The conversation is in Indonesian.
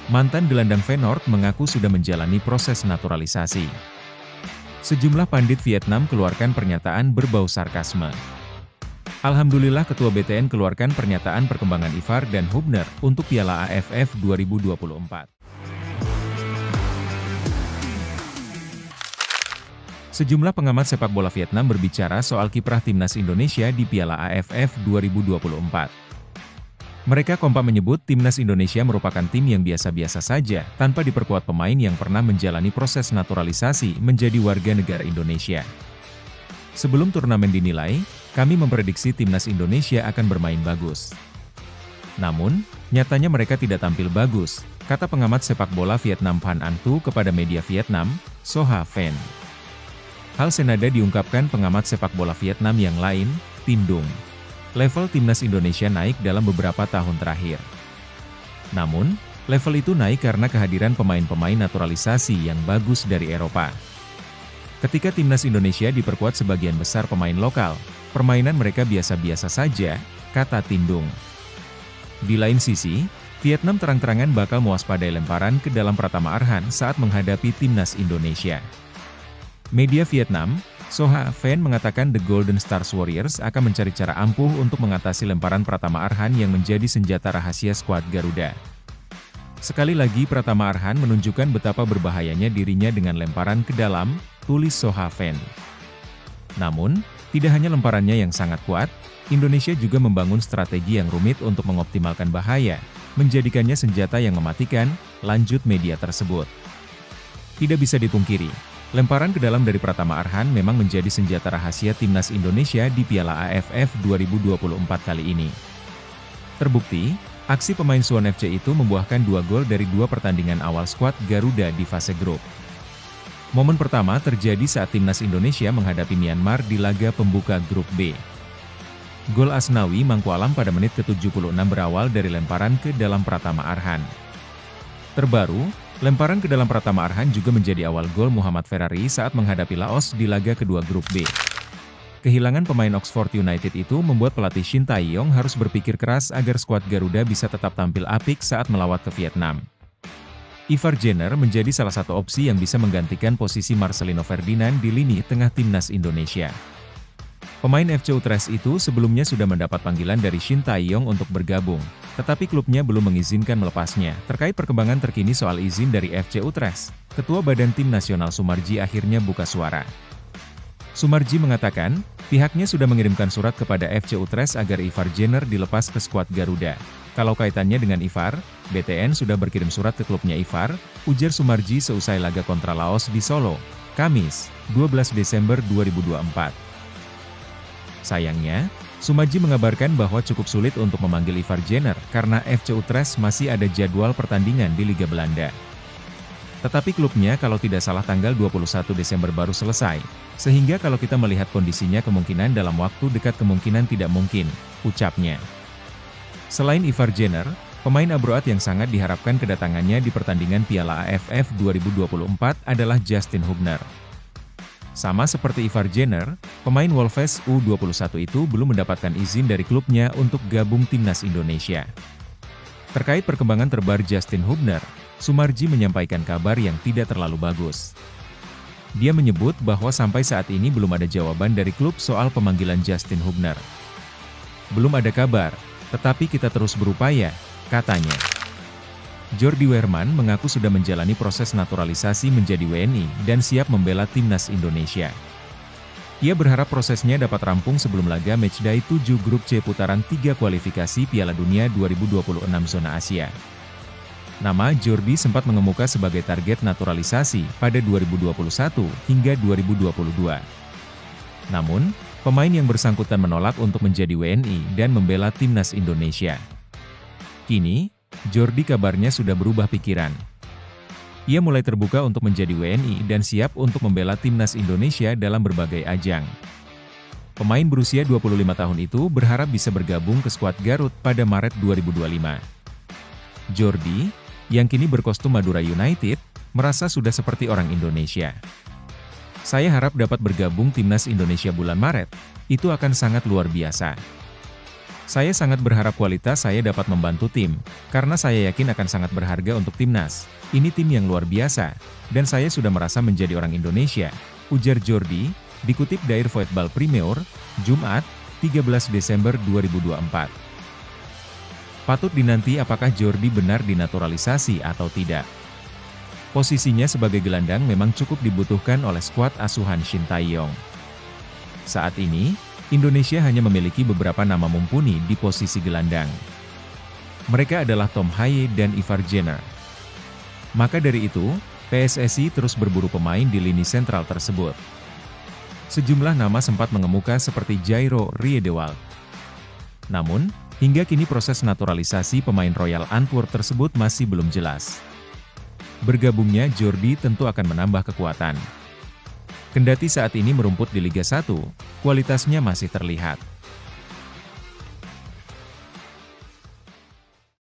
mantan gelandang Feyenoord mengaku sudah menjalani proses naturalisasi. Sejumlah pandit Vietnam keluarkan pernyataan berbau sarkasme. Alhamdulillah Ketua BTN keluarkan pernyataan perkembangan Ivar dan Hubner untuk Piala AFF 2024. Sejumlah pengamat sepak bola Vietnam berbicara soal kiprah timnas Indonesia di Piala AFF 2024. Mereka kompak menyebut timnas Indonesia merupakan tim yang biasa-biasa saja, tanpa diperkuat pemain yang pernah menjalani proses naturalisasi menjadi warga negara Indonesia. Sebelum turnamen dinilai, kami memprediksi timnas Indonesia akan bermain bagus. Namun, nyatanya mereka tidak tampil bagus, kata pengamat sepak bola Vietnam Phan Anh Tu kepada media Vietnam, Soha Phan. Hal senada diungkapkan pengamat sepak bola Vietnam yang lain, Tin Dung. Level timnas Indonesia naik dalam beberapa tahun terakhir. Namun, level itu naik karena kehadiran pemain-pemain naturalisasi yang bagus dari Eropa. Ketika timnas Indonesia diperkuat sebagian besar pemain lokal, permainan mereka biasa-biasa saja, kata Tin Dung. Di lain sisi, Vietnam terang-terangan bakal mewaspadai lemparan ke dalam Pratama Arhan saat menghadapi timnas Indonesia. Media Vietnam, Soha Phan mengatakan The Golden Stars Warriors akan mencari cara ampuh untuk mengatasi lemparan Pratama Arhan yang menjadi senjata rahasia skuad Garuda. Sekali lagi Pratama Arhan menunjukkan betapa berbahayanya dirinya dengan lemparan ke dalam, tulis Soha Phan. Namun, tidak hanya lemparannya yang sangat kuat, Indonesia juga membangun strategi yang rumit untuk mengoptimalkan bahaya, menjadikannya senjata yang mematikan, lanjut media tersebut. Tidak bisa dipungkiri, lemparan ke dalam dari Pratama Arhan memang menjadi senjata rahasia timnas Indonesia di Piala AFF 2024 kali ini. Terbukti, aksi pemain Suwon FC itu membuahkan 2 gol dari 2 pertandingan awal skuad Garuda di fase grup. Momen pertama terjadi saat timnas Indonesia menghadapi Myanmar di laga pembuka grup B. Gol Asnawi Mangkualam pada menit ke-76 berawal dari lemparan ke dalam Pratama Arhan. Terbaru, lemparan ke dalam Pratama Arhan juga menjadi awal gol Muhammad Ferrari saat menghadapi Laos di laga kedua grup B. Kehilangan pemain Oxford United itu membuat pelatih Shin Tae-yong harus berpikir keras agar skuad Garuda bisa tetap tampil apik saat melawat ke Vietnam. Ivar Jenner menjadi salah satu opsi yang bisa menggantikan posisi Marcelino Ferdinand di lini tengah timnas Indonesia. Pemain FC Utrecht itu sebelumnya sudah mendapat panggilan dari Shin Tae-yong untuk bergabung, tetapi klubnya belum mengizinkan melepasnya. Terkait perkembangan terkini soal izin dari FC Utrecht, Ketua Badan Tim Nasional Sumarji akhirnya buka suara. Sumarji mengatakan, pihaknya sudah mengirimkan surat kepada FC Utrecht agar Ivar Jenner dilepas ke skuad Garuda. Kalau kaitannya dengan Ivar, BTN sudah berkirim surat ke klubnya Ivar, ujar Sumarji seusai laga kontra Laos di Solo, Kamis, 12 Desember 2024. Sayangnya, Sumarji mengabarkan bahwa cukup sulit untuk memanggil Ivar Jenner karena FC Utrecht masih ada jadwal pertandingan di Liga Belanda. Tetapi klubnya kalau tidak salah tanggal 21 Desember baru selesai, sehingga kalau kita melihat kondisinya kemungkinan dalam waktu dekat kemungkinan tidak mungkin, ucapnya. Selain Ivar Jenner, pemain abroad yang sangat diharapkan kedatangannya di pertandingan Piala AFF 2024 adalah Justin Hubner. Sama seperti Ivar Jenner, pemain Wolves U21 itu belum mendapatkan izin dari klubnya untuk gabung timnas Indonesia. Terkait perkembangan terbaru Justin Hubner, Sumarji menyampaikan kabar yang tidak terlalu bagus. Dia menyebut bahwa sampai saat ini belum ada jawaban dari klub soal pemanggilan Justin Hubner. Belum ada kabar, tetapi kita terus berupaya, katanya. Jordi Weerman mengaku sudah menjalani proses naturalisasi menjadi WNI dan siap membela timnas Indonesia. Ia berharap prosesnya dapat rampung sebelum laga matchday 7 grup C putaran 3 kualifikasi Piala Dunia 2026 zona Asia. Nama Jordi sempat mengemuka sebagai target naturalisasi pada 2021 hingga 2022. Namun, pemain yang bersangkutan menolak untuk menjadi WNI dan membela timnas Indonesia. Kini, Jordi kabarnya sudah berubah pikiran. Ia mulai terbuka untuk menjadi WNI dan siap untuk membela timnas Indonesia dalam berbagai ajang. Pemain berusia 25 tahun itu berharap bisa bergabung ke skuad Garut pada Maret 2025. Jordi, yang kini berkostum Madura United, merasa sudah seperti orang Indonesia. Saya harap dapat bergabung timnas Indonesia bulan Maret, itu akan sangat luar biasa. Saya sangat berharap kualitas saya dapat membantu tim, karena saya yakin akan sangat berharga untuk timnas. Ini tim yang luar biasa, dan saya sudah merasa menjadi orang Indonesia, ujar Jordi, dikutip dari Voetbal Premier, Jumat, 13 Desember 2024. Patut dinanti apakah Jordi benar dinaturalisasi atau tidak. Posisinya sebagai gelandang memang cukup dibutuhkan oleh skuad asuhan Shin Tae-yong. Saat ini, Indonesia hanya memiliki beberapa nama mumpuni di posisi gelandang. Mereka adalah Tom Haye dan Ivar Jenner. Maka dari itu, PSSI terus berburu pemain di lini sentral tersebut. Sejumlah nama sempat mengemuka seperti Jairo Riedewald. Namun, hingga kini proses naturalisasi pemain Royal Antwerp tersebut masih belum jelas. Bergabungnya Jordi tentu akan menambah kekuatan. Kendati saat ini merumput di Liga 1, kualitasnya masih terlihat.